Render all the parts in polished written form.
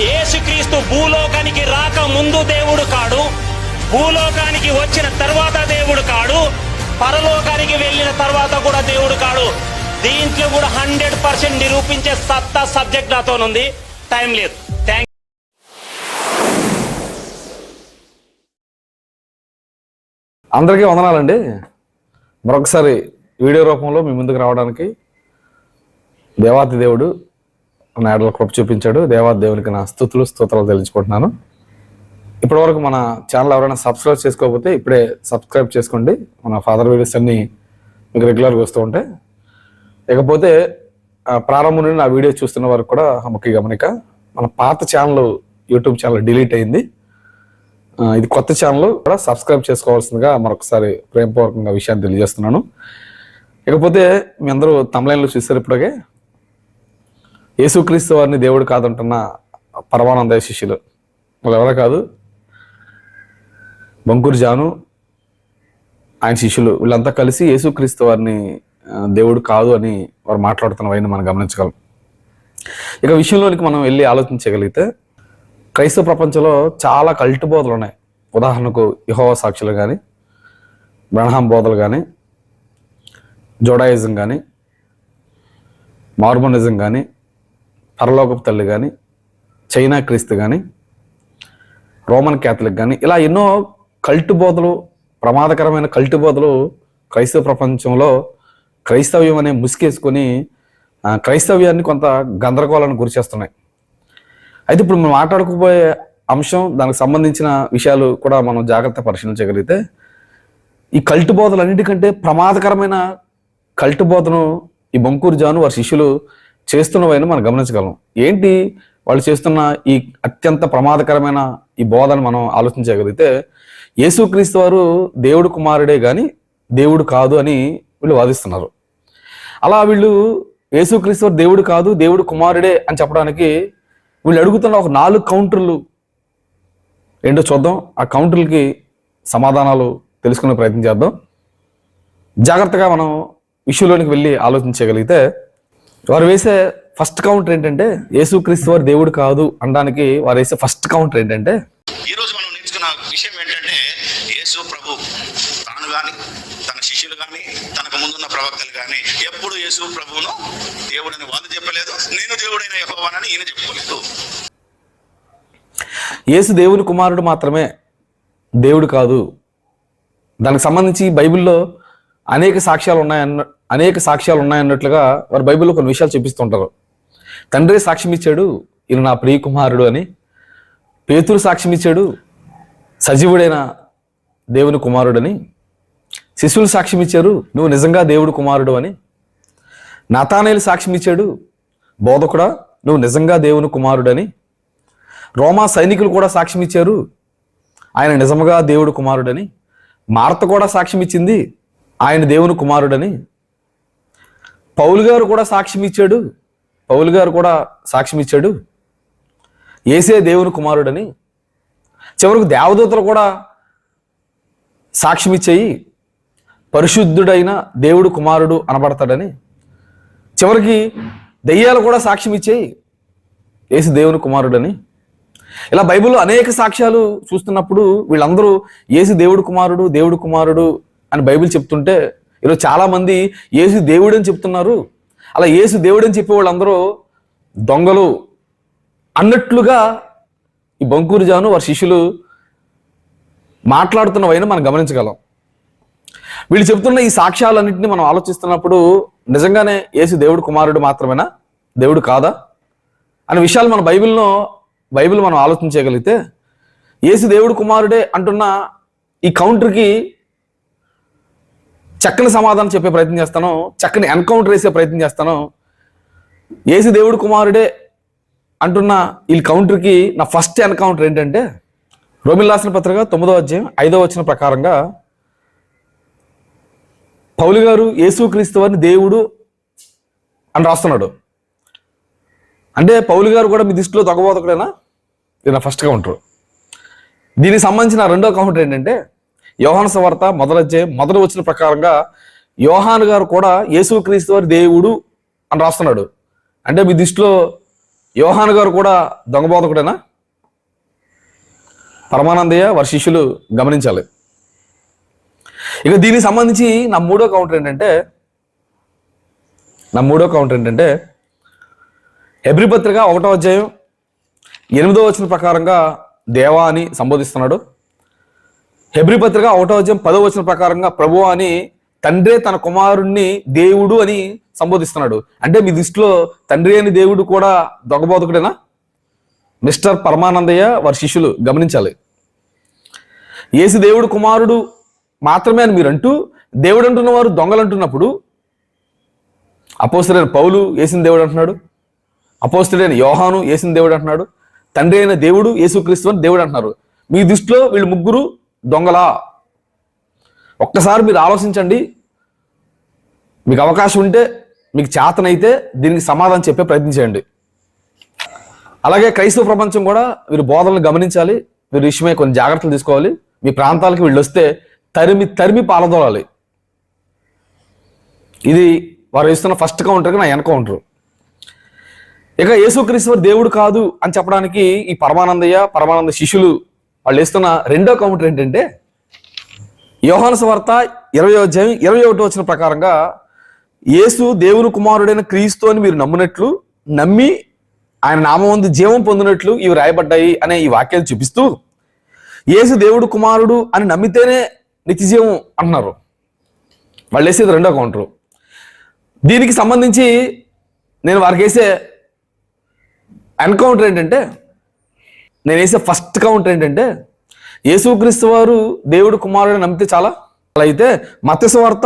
యేసుక్రీస్తు భూలోకానికి రాక ముందు దేవుడు కాడు, భూలోకానికి వచ్చిన తర్వాత దేవుడు కాడు, పరలోకానికి వెళ్ళిన తర్వాత కూడా దేవుడు కాడు. దీంట్లో కూడా 100% నిరూపించే సత్తా సబ్జెక్ట్ నాతో ఉంది. టైం లేదు. అందరికీ వందనాలండి. మరొకసారి వీడియో రూపంలో మీ ముందుకు రావడానికి దేవాతి దేవుడు నా ఎడల కృప చూపించాడు. దేవాతి దేవునికి నా స్తోత్రాలు తెలుసుకుంటున్నాను. ఇప్పటివరకు మన ఛానల్ ఎవరైనా సబ్స్క్రైబ్ చేసుకోకపోతే ఇప్పుడే సబ్స్క్రైబ్ చేసుకోండి. మన ఫాదర్ వీడియోస్ అన్నీ మీకు రెగ్యులర్గా వస్తూ ఉంటాయి. ఇకపోతే ప్రారంభం నుండి నా వీడియో చూస్తున్న వారికి కూడా ముఖ్య గమనిక, మన పాత ఛానల్ యూట్యూబ్ ఛానల్ డిలీట్ అయింది. ఇది కొత్త ఛానల్ కూడా సబ్స్క్రైబ్ చేసుకోవాల్సిందిగా మరొకసారి ప్రేమపూర్వకంగా విషయాన్ని తెలియజేస్తున్నాను. ఇకపోతే మీ అందరూ తమిళంలో చూసారు ఇప్పటికే, యేసుక్రీస్తు వారిని దేవుడు కాదంటున్న పరమానంద శిష్యులు వాళ్ళు ఎవరో కాదు, బంకూరు జాను ఆయన శిష్యులు వీళ్ళంతా కలిసి యేసుక్రీస్తు వారిని దేవుడు కాదు అని వారు మాట్లాడుతున్నవని మనం గమనించగలం. ఇక విషయంలోనికి మనం వెళ్ళి ఆలోచించగలిగితే క్రైస్తవ ప్రపంచంలో చాలా కల్ట్ బోధలు ఉన్నాయి. ఉదాహరణకు యెహోవా సాక్షులు కానీ, బ్రహ్మాం బోధలు కానీ, జోడాయిజం కానీ, మార్మోనిజం కానీ, పరలోకపు తల్లి కానీ, చైనా క్రీస్తు కానీ, రోమన్ క్యాథలిక్ కానీ, ఇలా ఎన్నో కల్ట్ బోధలు, ప్రమాదకరమైన కల్ట్ బోధలు క్రైస్తవ ప్రపంచంలో క్రైస్తవ్యం అనే ముసుకేసుకొని క్రైస్తవ్యాన్ని కొంత గందరగోళానికి గురి చేస్తున్నాయి. అయితే ఇప్పుడు మనం మాట్లాడుకోబోయే అంశం, దానికి సంబంధించిన విషయాలు కూడా మనం జాగ్రత్త పరిశీలించగలిగితే ఈ కల్ట్ బోధలు అన్నిటికంటే ప్రమాదకరమైన కల్ట్ బోధను ఈ బంకూరు జాను వారి శిష్యులు చేస్తున్నవని మనం గమనించగలం. ఏంటి వాళ్ళు చేస్తున్న ఈ అత్యంత ప్రమాదకరమైన ఈ బోధను మనం ఆలోచించగలిగితే, యేసుక్రీస్తు వారు దేవుడు కుమారుడే కానీ దేవుడు కాదు అని వీళ్ళు వాదిస్తున్నారు. అలా వీళ్ళు యేసుక్రీస్తు వారు దేవుడు కాదు దేవుడు కుమారుడే అని చెప్పడానికి వీళ్ళు అడుగుతున్న ఒక 4 కౌంటర్లు ఏంటో చూద్దాం. ఆ కౌంటర్లకి సమాధానాలు తెలుసుకునే ప్రయత్నం చేద్దాం. జాగ్రత్తగా మనం విషయంలోనికి వెళ్ళి ఆలోచించగలిగితే, వారు వేసే ఫస్ట్ కౌంటర్ ఏంటంటే, యేసుక్రీస్తు వారు దేవుడు కాదు అనడానికి వారు వేసే ఫస్ట్ కౌంటర్ ఏంటంటే, ఈరోజు మనం నేర్చుకున్న విషయం ఏంటంటే, యేసు ప్రభు తాను కానీ తన శిష్యులు కానీ తనకు ముందున్న ప్రవక్తలు కానీ ఎప్పుడు యేసు ప్రభువును దేవుడని వాళ్ళు చెప్పలేదు, నేను దేవుడైన యెహోవానని ఈయన చెప్పుకోలేదు. యేసు దేవుని కుమారుడు మాత్రమే, దేవుడు కాదు. దానికి సంబంధించి బైబిల్లో అనేక సాక్ష్యాలు ఉన్నాయన్నట్లుగా వారు బైబిల్లో కొన్ని విషయాలు చూపిస్తుంటారు. తండ్రి సాక్ష్యం ఇచ్చాడు, ఈయన నా ప్రియ కుమారుడు అని. పేతురు సాక్ష్యం ఇచ్చాడు, సజీవుడైన దేవుని కుమారుడని. శిష్యులు సాక్ష్యం ఇచ్చారు, నువ్వు నిజంగా దేవుడు కుమారుడు అని. నాతానేలు సాక్ష్యం ఇచ్చాడు, బోధకుడా నువ్వు నిజంగా దేవుని కుమారుడని. రోమా సైనికులు కూడా సాక్ష్యం ఇచ్చారు, ఆయన నిజంగా దేవుడు కుమారుడని. మార్త కూడా సాక్ష్యం ఇచ్చింది, ఆయన దేవుని కుమారుడని. పౌలు గారు కూడా సాక్ష్యం ఇచ్చాడు, యేసే దేవుని కుమారుడని. చివరికి దేవదూతలు కూడా సాక్ష్యం ఇచ్చాయి, పరిశుద్ధుడైన దేవుడు కుమారుడు అనబడతాడని. చివరికి దెయ్యాలు కూడా సాక్ష్యం ఇచ్చాయి, యేసు దేవుని కుమారుడని. ఇలా బైబిల్లో అనేక సాక్ష్యాలు చూస్తున్నప్పుడు వీళ్ళందరూ యేసు దేవుడు కుమారుడు అని బైబిల్ చెప్తుంటే, ఈరోజు చాలా మంది యేసు దేవుడు అని చెప్తున్నారు. అలా యేసు దేవుడు అని చెప్పే వాళ్ళందరూ దొంగలు అన్నట్లుగా ఈ బంకూరు జాను వారి శిష్యులు మాట్లాడుతున్నవైనా మనం గమనించగలం. వీళ్ళు చెప్తున్న ఈ సాక్ష్యాలన్నింటినీ మనం ఆలోచిస్తున్నప్పుడు నిజంగానే యేసు దేవుడు కుమారుడు మాత్రమేనా, దేవుడు కాదా అనే విషయాలు మన బైబిల్ మనం ఆలోచించగలిగితే, యేసు దేవుడు కుమారుడే అంటున్న ఈ కౌంటర్కి చక్కని సమాధానం చెప్పే ప్రయత్నం చేస్తాను, చక్కని ఎన్కౌంటర్ వేసే ప్రయత్నం చేస్తాను. యేసు దేవుడు కుమారుడే అంటున్న ఈ కౌంటర్కి నా ఫస్ట్ ఎన్కౌంటర్ ఏంటంటే, రోమిల్ రాసిన పత్రిక 9వ అధ్యాయం 5వ వచనం ప్రకారంగా పౌలు గారు యేసుక్రీస్తు వారిని దేవుడు అని రాస్తున్నాడు. అంటే పౌలు గారు కూడా మీ దృష్టిలో దొంగబోధకుడేనా? ఇది నా ఫస్ట్ కౌంటర్. దీనికి సంబంధించిన రెండో కౌంటర్ ఏంటంటే, యోహాను సువార్త 1వ అధ్యాయం 1వ వచనం ప్రకారంగా యోహాను గారు కూడా యేసుక్రీస్తు వారి దేవుడు అని రాస్తున్నాడు. అంటే మీ దృష్టిలో యోహాను గారు కూడా దొంగ బోధకుడేనా? పరమానందయ్య వారి శిష్యులు గమనించాలి. ఇక దీనికి సంబంధించి నా మూడో కౌంటర్ ఏంటంటే హెబ్రీ పత్రిక 1వ అధ్యాయం 8వ వచనం ప్రకారంగా దేవా అని సంబోధిస్తున్నాడు. హెబ్రీ పత్రిక 1వ అధ్యాయం 10వ వచనం ప్రకారంగా ప్రభువా అని తండ్రే తన కుమారుణ్ణి దేవుడు అని సంబోధిస్తున్నాడు. అంటే మీ దృష్టిలో తండ్రి అని దేవుడు కూడా దొంగబోధకుడేనా? మిస్టర్ పరమానందయ్య వారి శిష్యులు గమనించాలి. యేసు దేవుడు కుమారుడు మాత్రమే అని మీరంటూ దేవుడు అంటున్న వారు దొంగలు అంటున్నప్పుడు, అపోస్తలుడైన పౌలు యేసుని దేవుడు అంటున్నాడు, అపోస్తలుడైన యోహాను యేసుని దేవుడు అంటున్నాడు, తండ్రి అయిన దేవుడు యేసుక్రీస్తు అని దేవుడు అంటున్నారు. మీ దృష్టిలో వీళ్ళు ముగ్గురు దొంగలా? ఒక్కసారి మీరు ఆలోచించండి. మీకు అవకాశం ఉంటే, మీకు చేతనైతే దీనికి సమాధానం చెప్పే ప్రయత్నం చేయండి. అలాగే క్రైస్తవ ప్రపంచం కూడా వీరు బోధనలు గమనించాలి. వీరి విషయమే కొన్ని జాగ్రత్తలు తీసుకోవాలి. మీ ప్రాంతాలకు వీళ్ళు వస్తే తరిమి పాలదోలాలి. ఇది వారు ఇస్తున్న ఫస్ట్ కౌంటర్కి నా వెనక కౌంటర్. ఇక యేసుక్రీస్తు దేవుడు కాదు అని చెప్పడానికి ఈ పరమానంద శిష్యులు వాళ్ళు ఇస్తున్న రెండో కౌంటర్ ఏంటంటే, యోహాను సువార్త 20వ అధ్యాయం 21వ వచనం ప్రకారంగా యేసు దేవుని కుమారుడైన క్రీస్తు అని మీరు నమ్మి ఆయన నామమందు జీవం పొందినట్లు ఇవి రాయబడ్డాయి అనే ఈ వాక్యాలు చూపిస్తూ, యేసు దేవుడు కుమారుడు అని నమ్మితేనే నిత్యజీవం అంటున్నారు. వాళ్ళు వేసేది రెండో కౌంటరు. దీనికి సంబంధించి నేను వారికి వేసే ఎన్కౌంటర్ ఏంటంటే, నేను వేసే ఫస్ట్ కౌంటర్ ఏంటంటే, యేసుక్రీస్తు వారు దేవుడు కుమారుడు నమ్మితే చాలా. అలా అయితే మత్తయి సువార్త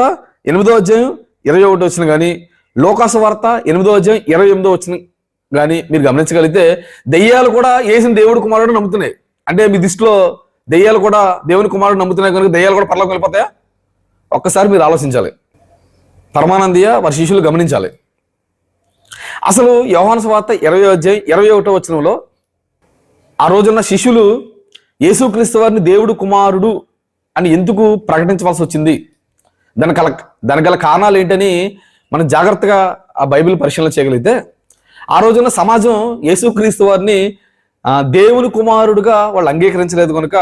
8వ అధ్యాయం 21వ వచనం కానీ, లూకా సువార్త 8వ అధ్యాయం 28వ వచనం కానీ మీరు గమనించగలిగితే దెయ్యాలు కూడా యేసుని దేవుడు కుమారుడు నమ్ముతున్నాయి. అంటే మీ దృష్టిలో దెయ్యాలు కూడా దేవుని కుమారుడు నమ్ముతున్నాయి కనుక దెయ్యాలు కూడా పరలోకం వెళ్ళిపోతాయా? ఒక్కసారి మీరు ఆలోచించాలి. పరమానందయ్య వారి శిష్యులు గమనించాలి. అసలు యోహాను సువార్త 20వ అధ్యాయం 21వ వచనంలో ఆ రోజున్న శిష్యులు యేసుక్రీస్తు వారిని దేవుడు కుమారుడు అని ఎందుకు ప్రకటించవలసి వచ్చింది, దానికి గల కారణాలు ఏంటని మనం జాగ్రత్తగా ఆ బైబిల్ పరిశీలన చేయగలిగితే, ఆ రోజున సమాజం యేసుక్రీస్తు వారిని దేవుని కుమారుడుగా వాళ్ళు అంగీకరించలేదు కనుక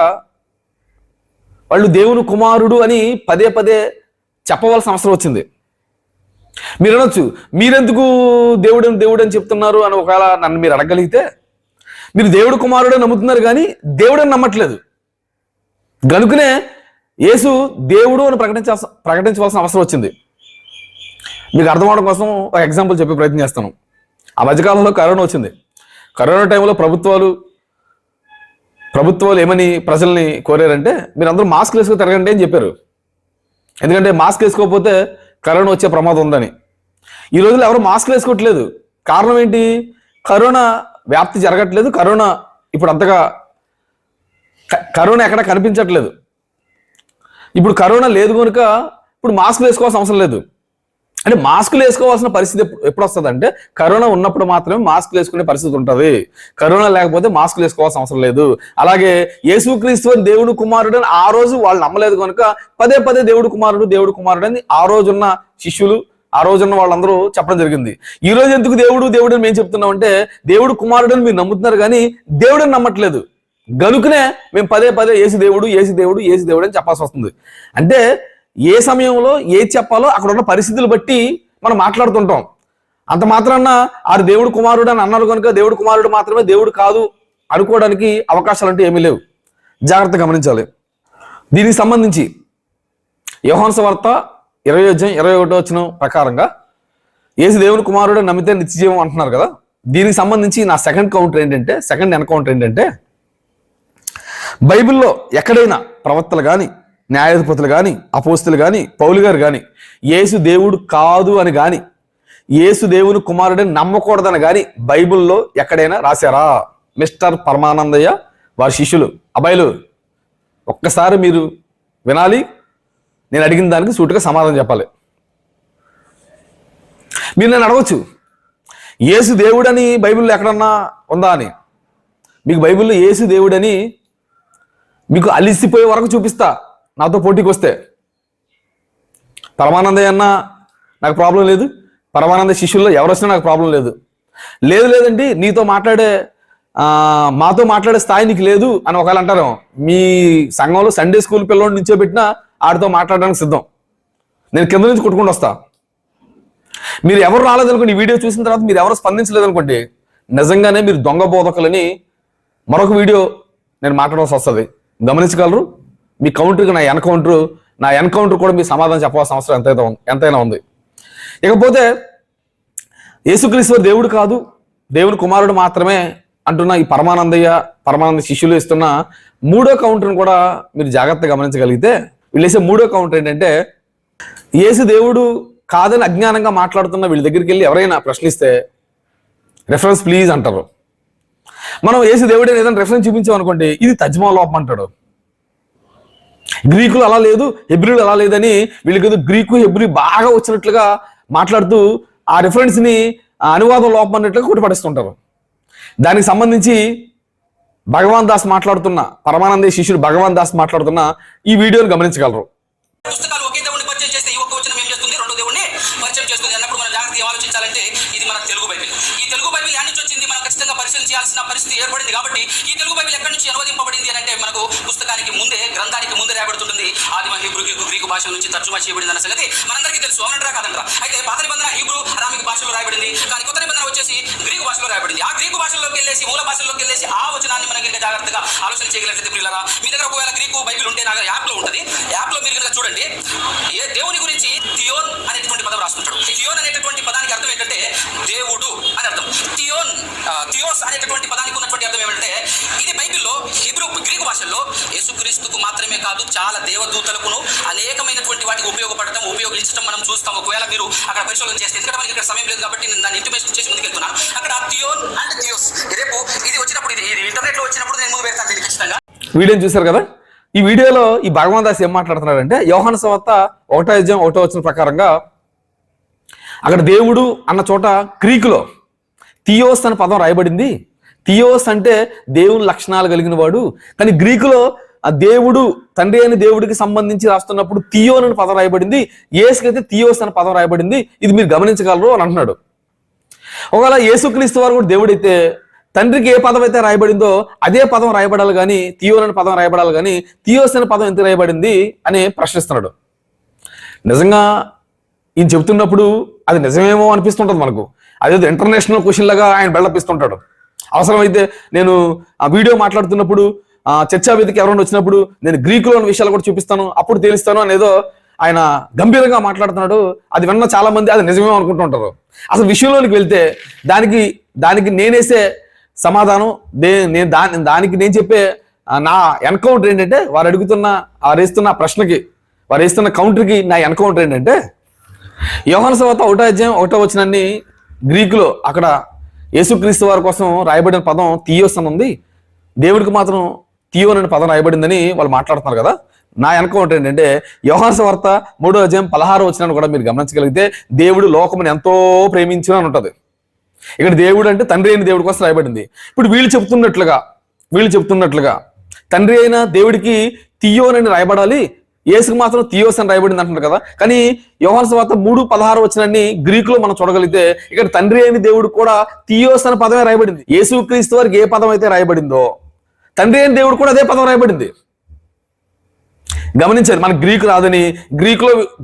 వాళ్ళు దేవుని కుమారుడు అని పదే చెప్పవలసిన అవసరం వచ్చింది. మీరు అనొచ్చు, మీరెందుకు దేవుడు అని చెప్తున్నారు అని ఒకవేళ నన్ను మీరు అడగలిగితే, మీరు దేవుడు కుమారుడే నమ్ముతున్నారు కానీ దేవుడని నమ్మట్లేదు గనుకనే యేసు దేవుడు అని ప్రకటించవలసిన అవసరం వచ్చింది. మీకు అర్థం అవడం కోసం ఒక ఎగ్జాంపుల్ చెప్పే ప్రయత్నం చేస్తాను. ఆ మధ్యకాలంలో కరోనా వచ్చింది. కరోనా టైంలో ప్రభుత్వాలు ఏమని ప్రజల్ని కోరారంటే, మీరు అందరూ మాస్క్ వేసుకుని తిరగండి అని చెప్పారు. ఎందుకంటే మాస్క్ వేసుకోకపోతే కరోనా వచ్చే ప్రమాదం ఉందని. ఈ రోజుల్లో ఎవరు మాస్క్ వేసుకోవట్లేదు. కారణం ఏంటి? కరోనా వ్యాప్తి జరగట్లేదు. కరోనా ఇప్పుడు అంతగా ఎక్కడ కనిపించట్లేదు. ఇప్పుడు కరోనా లేదు కనుక ఇప్పుడు మాస్క్ వేసుకోవాల్సిన అవసరం లేదు. అంటే మాస్కులు వేసుకోవాల్సిన పరిస్థితి ఎప్పుడు వస్తుంది అంటే, కరోనా ఉన్నప్పుడు మాత్రమే మాస్క్ వేసుకునే పరిస్థితి ఉంటుంది. కరోనా లేకపోతే మాస్కులు వేసుకోవాల్సిన అవసరం లేదు. అలాగే యేసుక్రీస్తు అని దేవుడు కుమారుడు అని ఆ రోజు వాళ్ళు నమ్మలేదు కనుక పదే దేవుడు కుమారుడు అని ఆ రోజున్న శిష్యులు, ఆ రోజున్న వాళ్ళందరూ చెప్పడం జరిగింది. ఈ రోజు ఎందుకు దేవుడు అని మేము చెప్తున్నాం అంటే, దేవుడు కుమారుడు అని మీరు నమ్ముతున్నారు కానీ దేవుడని నమ్మట్లేదు గనుకనే మేము పదే యేసు దేవుడు అని చెప్పాల్సి వస్తుంది. అంటే ఏ సమయంలో ఏది చెప్పాలో అక్కడ ఉన్న పరిస్థితులు బట్టి మనం మాట్లాడుతుంటాం. అంత మాత్రాన ఆరు దేవుడు కుమారుడు అని అన్నారు కనుక దేవుడు కుమారుడు మాత్రమే దేవుడు కాదు అనుకోవడానికి అవకాశాలు అంటే ఏమీ లేవు. జాగ్రత్త గమనించాలి. దీనికి సంబంధించి యోహాను సువార్త 20వ అధ్యాయం 21వ వచనం ప్రకారంగా యేసు దేవుని కుమారుడు నమ్మితే నిత్యజీవం అంటున్నారు కదా. దీనికి సంబంధించి నా సెకండ్ ఎన్కౌంటర్ ఏంటంటే, బైబిల్లో ఎక్కడైనా ప్రవక్తలు కానీ, న్యాయాధిపతులు కానీ, అపోస్తులు కానీ, పౌలు గారు కానీ యేసు దేవుడు కాదు అని కానీ, యేసు దేవుని కుమారుడని నమ్మకూడదని కానీ బైబిల్లో ఎక్కడైనా రాశారా? మిస్టర్ పరమానందయ్య వారి శిష్యులు, అబ్బాయిలు ఒక్కసారి మీరు వినాలి. నేను అడిగిన దానికి సూటిగా సమాధానం చెప్పాలి. మీరు నన్ను అడగచ్చు, యేసు దేవుడని బైబిల్లో ఎక్కడన్నా ఉందా అని. మీకు బైబిల్లో యేసు దేవుడని మీకు అలిసిపోయే వరకు చూపిస్తా నాతో పోటీకి వస్తే. పరమానందయ్య అన్న నాకు ప్రాబ్లం లేదు, పరమానంద శిష్యుల్లో ఎవరు వచ్చినా నాకు ప్రాబ్లం లేదు. లేదండి నీతో మాతో మాట్లాడే స్థాయి నీకు లేదు అని ఒకవేళ అంటారు. మీ సంఘంలో సండే స్కూల్ పిల్లలు నిల్చోబెట్టినా ఆడితో మాట్లాడడానికి సిద్ధం. నేను కింద నుంచి కొట్టుకుంటూ వస్తా. మీరు ఎవరు రాలేదనుకోండి, ఈ వీడియో చూసిన తర్వాత మీరు ఎవరు స్పందించలేదనుకోండి, నిజంగానే మీరు దొంగ బోధకులని మరొక వీడియో నేను మాట్లాడాల్సి వస్తుంది. గమనించగలరు. మీ కౌంటర్కి నా ఎన్కౌంటర్ కూడా మీ సమాధానం చెప్పాల్సిన అవసరం ఎంతైనా ఉంది. ఇకపోతే యేసుక్రీస్తు దేవుడు కాదు, దేవుని కుమారుడు మాత్రమే అంటున్న ఈ పరమానంద శిష్యులు ఇస్తున్న మూడో కౌంటర్ని కూడా మీరు జాగ్రత్తగా గమనించగలిగితే, వీళ్ళు వేసే మూడో కౌంటర్ ఏంటంటే, యేసు దేవుడు కాదని అజ్ఞానంగా మాట్లాడుతున్న వీళ్ళ దగ్గరికి వెళ్ళి ఎవరైనా ప్రశ్నిస్తే రెఫరెన్స్ ప్లీజ్ అంటారు. మనం యేసు దేవుడే ఏదైనా రెఫరెన్స్ చూపించామనుకోండి, ఇది తజ్మా లోపం అంటాడు. గ్రీకులు అలా లేదు, హెబ్రీలు అలా లేదని వీళ్ళకి ఏదో గ్రీకు హెబ్రీ బాగా వచ్చినట్లుగా మాట్లాడుతూ ఆ రెఫరెన్స్ని అనువాదం లోపం అన్నట్లుగా కొట్టిపడిస్తుంటారు. దానికి సంబంధించి భగవాన్ దాస్ మాట్లాడుతున్న, పరమానంద శిష్యుడు భగవాన్ దాస్ మాట్లాడుతున్న ఈ వీడియోని గమనించగలరు. పుస్తకాలు ఒకే దేవుడిని పరిచయం చేస్తే ఈ ఒక్క వచనం ఏం చేస్తుంది, రెండో దేవుడిని పరిచయం చేస్తుంది అన్నప్పుడు మనం జాగ్రత్తగా ఆలోచించాలంటే ఇది మన తెలుగు బైబిల్. ఈ తెలుగు బైబిల్ ఎక్కడి నుంచి వచ్చింది మనం ఖచ్చితంగా పరిశీలన చేయాల్సిన పరిస్థితి ఏర్పడింది. కాబట్టి ఈ తెలుగు బైబిల్ ఎక్కడి నుంచి అనువదింపబడింది అని అంటే మనకు పుస్తకానికి ముందే, గ్రంథానికి ముందే రాయబడుతుంటుంది. ఆదిమ హీబ్రూ గ్రీకు భాష నుంచి తర్జుమా చేయబడింది అన్న సంగతి మనందరికీ తెలుసు, అవునంటారా కాదంటారా? అయితే పాత నిబంధన హీబ్రూ అరామిక్ భాషలో రాయబడింది, కానీ కొత్త నిబంధన వచ్చేసి గ్రీకు భాషలో రాయబడింది. ఆ గ్రీకు భాషలోకి వెళ్ళేసి, మూల భాషలోకి వెళ్ళేసి ఆ వచనాన్ని మనం ఇంకా జాగ్రత్తగా ఆలోచన చేయగలిగితే ప్రియులారా, మీ దగ్గర ఒకవేళ గ్రీకు బైబిల్ ఉంటే నా యాప్ లో ఉంటుంది, యాప్ లో మీరు కనుక చూడండి, ఏ దేవుని గురించి థియోన్ అనేటువంటి పదం రాసుకుంటాడు. థియోన్ అనేటటువంటి పదానికి అర్థం ఏంటంటే దేవుడు అని అర్థం. థియోస్ అనేటటువంటి పదానికి ఉన్నటువంటి అర్థం ఏమంటే, ఇది బైబిల్లో హీబ్రూ గ్రీకు భాషల్లో యేసుక్రీస్తుకు మాత్రమే కాదు, చాలా దేవదూతలకును అనేకమైనటువంటి వాటికి ఉపయోగించడం మనం చూస్తాం. ఒకవేళ మీరు అక్కడ పరిశోధన చేస్తే, ఎందుకంటే మనకి ఇక్కడ సమయం లేదు కాబట్టి నేను దాన్ని ఇంటిమేషన్ చేసి ముందుకెళ్తున్నాను. అక్కడ థియోన్ అండ్ థియోస్ రేపు ఇది వచ్చినప్పుడు, ఇది ఇంటర్నెట్ లో వచ్చినప్పుడు నేను ముందు పెడతాను దీన్ని ఖచ్చితంగా. వీడియోని చూశారు కదా. ఈ వీడియోలో ఈ భగవాన్ దాస్ ఏం మాట్లాడుతున్నాడంటే, యోహాను సువార్త 1:1 ప్రకారంగా అక్కడ దేవుడు అన్న చోట గ్రీకులో థియోస్ అనే పదం రాయబడింది. థియోస్ అంటే దేవుని లక్షణాలు కలిగిన వాడు. కానీ గ్రీకులో ఆ దేవుడు, తండ్రి అయిన దేవుడికి సంబంధించి రాస్తున్నప్పుడు థియోన్ అనే పదం రాయబడింది. యేసుకైతే థియోస్ అనే పదం రాయబడింది. ఇది మీరు గమనించగలరు అని అంటున్నాడు. ఒకవేళ యేసుక్రీస్తు వారు కూడా దేవుడైతే తండ్రికి ఏ పదం అయితే రాయబడిందో అదే పదం రాయబడాలి కానీ, థియోన్ అనే పదం రాయబడాలి కానీ థియోస్ అనే పదం ఎందుకు రాయబడింది అని ప్రశ్నిస్తున్నాడు. నిజంగా ఈయన చెబుతున్నప్పుడు అది నిజమేమో అనిపిస్తుంటుంది మనకు. అదేదో ఇంటర్నేషనల్ క్వశ్చన్ లాగా ఆయన బెళ్ళపిస్తుంటాడు. అవసరమైతే నేను ఆ వీడియో మాట్లాడుతున్నప్పుడు చర్చా వేదిక ఎవరైనా వచ్చినప్పుడు నేను గ్రీకులోని విషయాలు కూడా చూపిస్తాను, అప్పుడు తెలుస్తాను అనేదో ఆయన గంభీరంగా మాట్లాడుతున్నాడు. అది విన్న చాలా మంది అది నిజమేమో అనుకుంటుంటారు. అసలు విషయంలోనికి వెళ్తే దానికి నేనేసే సమాధానం, దానికి నేను చెప్పే నా ఎన్కౌంటర్ ఏంటంటే, వారు వేస్తున్న ప్రశ్నకి, వారు వేస్తున్న కౌంటర్కి నా ఎన్కౌంటర్ ఏంటంటే, యోహాను సువార్త 1:1 గ్రీకులో అక్కడ యేసుక్రీస్తు వారి కోసం రాయబడిన పదం థియోస్ అని ఉంది, దేవుడికి మాత్రం థియోన్ అనే పదం రాయబడిందని వాళ్ళు మాట్లాడుతున్నారు కదా. నా ఎన్కౌంటర్ ఏంటంటే, యోహాను సువార్త 3:16 కూడా మీరు గమనించగలిగితే, దేవుడు లోకమును ఎంతో ప్రేమించిన అని ఉంటుంది. ఇక్కడ దేవుడు అంటే తండ్రి అయిన దేవుడి కోసం రాయబడింది. ఇప్పుడు వీళ్ళు చెప్తున్నట్లుగా తండ్రి అయిన దేవుడికి థియోన్ అని రాయబడాలి, యేసుకు మాత్రం థియోస్ అని రాయబడింది అంటున్నారు కదా. కానీ యోహాను సువార్త 3:16 గ్రీకులో మనం చూడగలిగితే ఇక్కడ తండ్రి అయిన దేవుడు కూడా థియోస్ అనే పదమే రాయబడింది. యేసుక్రీస్తు వారికి ఏ పదం అయితే రాయబడిందో తండ్రి అయిన దేవుడు కూడా అదే పదం రాయబడింది. గమనించారు. మనకి గ్రీకు రాదని,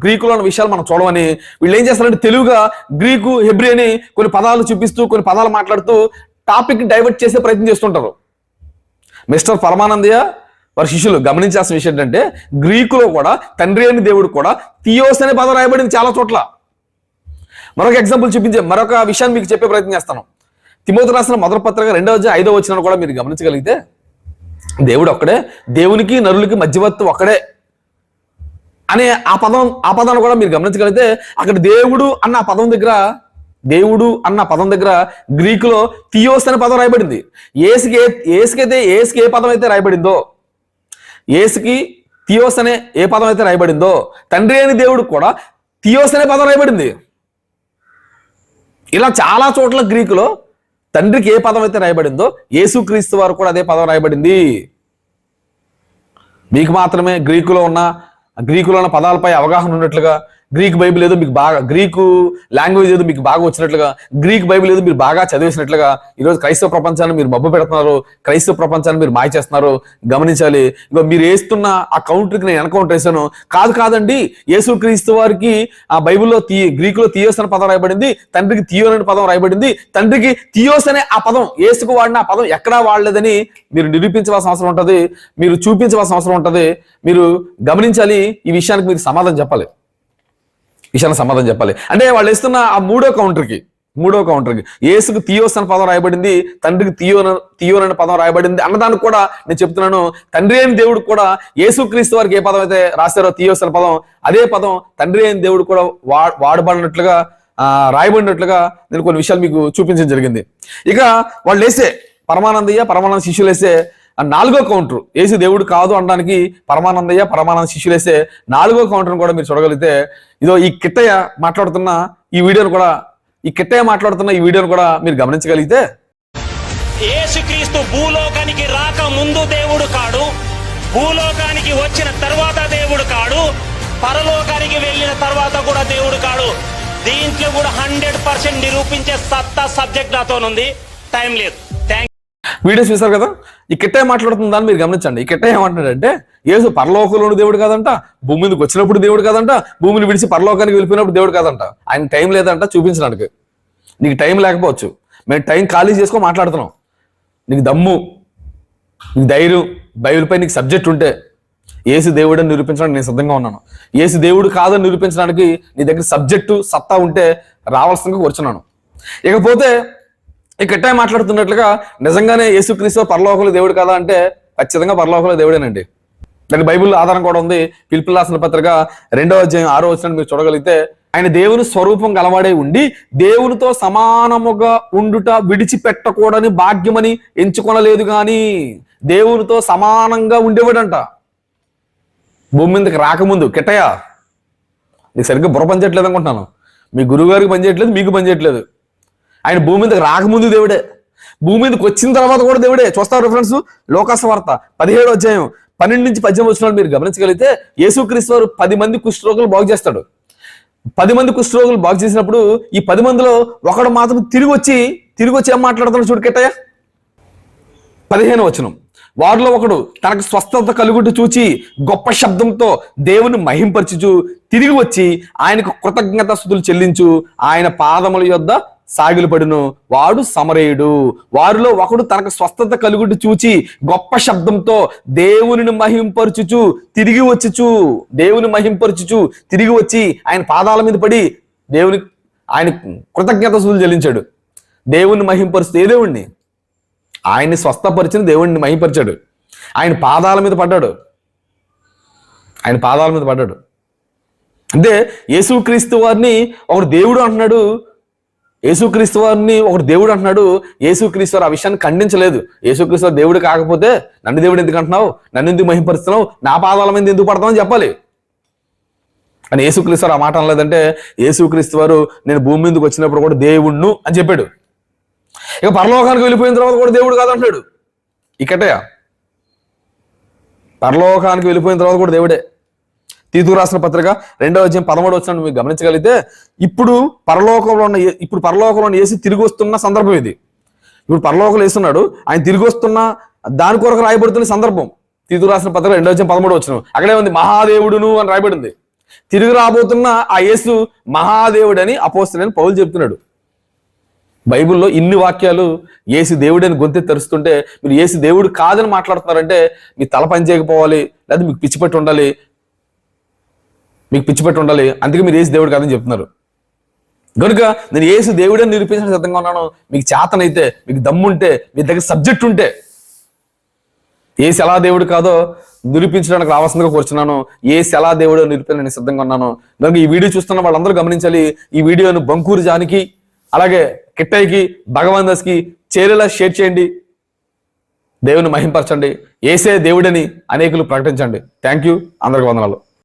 గ్రీకులో ఉన్న విషయాలు మనం చూడమని వీళ్ళు ఏం చేస్తారంటే, తెలుగుగా గ్రీకు హెబ్రీ అని కొన్ని పదాలు చూపిస్తూ, కొన్ని పదాలు మాట్లాడుతూ టాపిక్ డైవర్ట్ చేసే ప్రయత్నం చేస్తుంటారు. మిస్టర్ పరమానందయ్య వారి శిష్యులు గమనించాల్సిన విషయం ఏంటంటే, గ్రీకులో కూడా తండ్రి అయిన దేవుడు కూడా థియోస్ అనే పదం రాయబడింది చాలా చోట్ల. మరొక విషయాన్ని మీకు చెప్పే ప్రయత్నం చేస్తాను. తిమోతి రాసిన మొదటి పత్రిక 2:5 కూడా మీరు గమనించగలిగితే, దేవుడు ఒక్కడే, దేవునికి నరులకి మధ్యవర్తి ఒక్కడే అనే ఆ పదాన్ని కూడా మీరు గమనించగలిగితే, అక్కడ దేవుడు అన్న పదం దగ్గర గ్రీకులో థియోస్ అనే పదం రాయబడింది. యేసుకి ఏ పదం అయితే రాయబడిందో, యేసుకి థియోస్ అనే ఏ పదం అయితే రాయబడిందో, తండ్రి అయిన దేవుడు కూడా థియోస్ అనే పదం రాయబడింది. ఇలా చాలా చోట్ల గ్రీకులో తండ్రికి ఏ పదం అయితే రాయబడిందో యేసుక్రీస్తు వారు కూడా అదే పదం రాయబడింది. మీకు మాత్రమే గ్రీకులో ఉన్న పదాలపై అవగాహన ఉన్నట్లుగా గ్రీక్ బైబిల్ ఏదో మీకు బాగా, గ్రీకు లాంగ్వేజ్ ఏదో మీకు బాగా వచ్చినట్లుగా, గ్రీక్ బైబిల్ ఏదో మీరు బాగా చదివేసినట్లుగా ఈరోజు క్రైస్తవ ప్రపంచాన్ని మీరు మబ్బు పెడుతున్నారు, క్రైస్తవ ప్రపంచాన్ని మీరు మాయ చేస్తున్నారు. గమనించాలి. ఇగో మీరు వేస్తున్న ఆ కౌంటర్కి నేను ఎన్కౌంటర్ వేసాను. కాదండి, యేసుక్రీస్తు వారికి ఆ బైబిల్లో గ్రీకులో థియోస్ అనే పదం రాయబడింది, తండ్రికి థియో అనే పదం రాయబడింది. తండ్రికి థియోస్ అనే ఆ పదం, యేసుకు వాడిన ఆ పదం ఎక్కడా వాడలేదని మీరు నిరూపించవలసిన అవసరం ఉంటుంది, మీరు చూపించవలసిన అవసరం ఉంటుంది. మీరు గమనించాలి. ఈ విషయానికి మీరు సమాధానం చెప్పాలి. అంటే వాళ్ళు వేస్తున్న ఆ మూడో కౌంటర్కి యేసుకు థియోస్ అనే పదం రాయబడింది, తండ్రికి థియో అనే పదం రాయబడింది అన్నదానికి కూడా నేను చెప్తున్నాను, తండ్రి అయిన దేవుడు కూడా యేసుక్రీస్తు వారికి ఏ పదం అయితే రాశారో థియోస్ అనే పదం, అదే పదం తండ్రి అయిన దేవుడు కూడా వాడబడినట్లుగా రాయబడినట్లుగా నేను కొన్ని విషయాలు మీకు చూపించడం జరిగింది. ఇక వాళ్ళు వేసే పరమానంద శిష్యులు వేసే నాలుగో కౌంటర్, యేసు దేవుడు కాదు అనడానికి పరమానంద శిష్యులు వేసే నాలుగో కౌంటర్ను కూడా మీరు చూడగలిగితే, ఇదో ఈ కిట్టయ్య మాట్లాడుతున్న ఈ వీడియోను కూడా మీరు గమనించగలిగితే, యేసుక్రీస్తు భూలోకానికి రాక ముందు దేవుడు కాడు, భూలోకానికి వచ్చిన తర్వాత దేవుడు కాడు, పరలోకానికి వెళ్ళిన తర్వాత కూడా దేవుడు కాడు. దీంట్లో కూడా 100% నిరూపించే సత్తా సబ్జెక్ట్ నాతోనుంది. టైం లేదు. వీడియోస్ చూసారు కదా. ఈ కిట్టయ్య మాట్లాడుతున్న దాన్ని మీరు గమనించండి. ఈ కిట్టయ్య ఏమంటాడంటే, యేసు పరలోకంలోని దేవుడు కాదంట, భూమి మీదకి వచ్చినప్పుడు దేవుడు కాదంట, భూమిని విడిచి పరలోకానికి వెళ్ళిపోయినప్పుడు దేవుడు కాదంట. ఆయన టైం లేదంట చూపించడానికి. నీకు టైం లేకపోవచ్చు, మేము టైం ఖాళీ చేసుకొని మాట్లాడుతున్నాం. నీకు దమ్ము, నీకు ధైర్యం, బైబిల్పై నీకు సబ్జెక్ట్ ఉంటే యేసు దేవుడు అని నిరూపించడానికి నేను సిద్ధంగా ఉన్నాను. యేసు దేవుడు కాదని నిరూపించడానికి నీ దగ్గర సబ్జెక్టు సత్తా ఉంటే రావాల్సిందిగా కూర్చున్నాను. ఇకపోతే ఈ కిట్టయ్య మాట్లాడుతున్నట్లుగా నిజంగానే యేసుక్రీస్తు పరలోకంలో దేవుడు కదా అంటే ఖచ్చితంగా పరలోకంలో దేవుడేనండి. దానికి బైబిల్ ఆధారం కూడా ఉంది. ఫిలిప్పీయులకు రాసిన పత్రిక 2వ అధ్యాయం 6వ వచనాన్ని మీరు చూడగలిగితే, ఆయన దేవుని స్వరూపం గలవాడే ఉండి దేవునితో సమానముగా ఉండుట విడిచిపెట్టకూడని భాగ్యమని ఎంచుకొనలేదు గాని దేవునితో సమానంగా ఉండేవాడంట. భూమి మీదకి రాకముందు కిట్టయ్య నీకు సరిగ్గా బుర్ర పనిచేయట్లేదు అనుకుంటున్నాను. మీ గురువు గారికి పనిచేయట్లేదు, మీకు పనిచేయట్లేదు. ఆయన భూమి మీదకి రాకముందు దేవుడే, భూమి మీదకి వచ్చిన తర్వాత కూడా దేవుడే. చూస్తారు రిఫరెన్స్ లోకాసు వార్త 17వ అధ్యాయం 12 నుంచి 18 వచనాలు మీరు గమనించగలిగితే, యేసుక్రీస్తు వారు 10 మంది కుష్ఠరోగులు బాగు చేస్తాడు. 10 మంది కుష్ఠరోగులు బాగు చేసినప్పుడు ఈ 10 మందిలో ఒకడు మాత్రం తిరిగి వచ్చి ఏం మాట్లాడుతున్నాడు చూడు కిట్టయ్య. 15వ వచనం, వారిలో ఒకడు తనకు స్వస్థత కలుగుట చూచి గొప్ప శబ్దంతో దేవుని మహింపరచుచు తిరిగి వచ్చి ఆయనకు కృతజ్ఞతాస్తుతులు చెల్లించు ఆయన పాదముల యొద్ద సాగిలపడును, వాడు సమరయుడు. వారిలో ఒకడు తనకు స్వస్థత కలుగుట చూచి గొప్ప శబ్దంతో దేవుని మహింపరచుచు తిరిగి వచ్చి ఆయన పాదాల మీద పడి ఆయన కృతజ్ఞతాస్తుతులు చెల్లించాడు. దేవుని మహింపరుస్తూ ఏ దేవుణ్ణి? ఆయన్ని స్వస్థపరిచిన దేవుణ్ణి మహింపరిచాడు. ఆయన పాదాల మీద పడ్డాడు. అంటే యేసుక్రీస్తు వారిని ఒకడు దేవుడు అంటున్నాడు. యేసుక్రీస్తు వారు ఆ విషయాన్ని ఖండించలేదు. యేసుక్రీస్తు వారు దేవుడు కాకపోతే నన్ను దేవుడు ఎందుకు అంటున్నావు, నన్ను ఎందుకు మహింపరుస్తున్నావు, నా పాదాల మీద ఎందుకు పడతావు అని చెప్పాలి. కానీ యేసుక్రీస్తు వారు ఆ మాట అనలేదంటే, యేసుక్రీస్తు వారు నేను భూమి మీదకి వచ్చినప్పుడు కూడా దేవుణ్ణు అని చెప్పాడు. ఇక పరలోకానికి వెళ్ళిపోయిన తర్వాత కూడా దేవుడు కాదంటాడు. ఇక్కటే పరలోకానికి వెళ్ళిపోయిన తర్వాత కూడా దేవుడే. తీతుకు రాసిన పత్రిక 2వ అధ్యాయం 13వ వచనాన్ని మీరు గమనించగలిగితే, ఇప్పుడు పరలోకంలో ఉన్న యేసు తిరిగి వస్తున్న సందర్భం ఇది. ఇప్పుడు పరలోకంలో వేస్తున్నాడు, ఆయన తిరిగి వస్తున్న దాని కొరకు రాయబడుతున్న సందర్భం. తీతుకు రాసిన పత్రిక 2వ అధ్యాయం 13వ వచనం అక్కడే ఉంది, మహాదేవుడును అని రాయబడింది. తిరిగి రాబోతున్న ఆ యేసు మహాదేవుడని అపోస్తలుడైన పౌలు చెప్తున్నాడు. బైబిల్లో ఇన్ని వాక్యాలు యేసు దేవుడని గొంతెత్తి తెరుస్తుంటే మీరు యేసు దేవుడు కాదని మాట్లాడుతున్నారంటే మీ తల పని చేయకపోవాలి, లేదా మీకు పిచ్చి పెట్టి ఉండాలి. అందుకే మీరు యేసు దేవుడు కాదని చెప్తున్నారు. కనుక నేను యేసు దేవుడని నిరూపించడానికి సిద్ధంగా ఉన్నాను. మీకు చేతనైతే, మీకు దమ్ముంటే, మీ దగ్గర సబ్జెక్ట్ ఉంటే యేసు ఎలా దేవుడు కాదో నిరూపించడానికి రావాల్సిందిగా కూర్చున్నాను. యేసు ఎలా దేవుడో నిరూపించడానికి సిద్ధంగా ఉన్నాను. కనుక ఈ వీడియో చూస్తున్న వాళ్ళందరూ గమనించాలి. ఈ వీడియోను బంకూరు జానికి, అలాగే కిట్టయ్యకి, భగవాన్ దాస్కి చేరేలా షేర్ చేయండి. దేవుని మహింపరచండి. యేసే దేవుడని అనేకులు ప్రకటించండి. Thank you. అందరికి వందనాలు.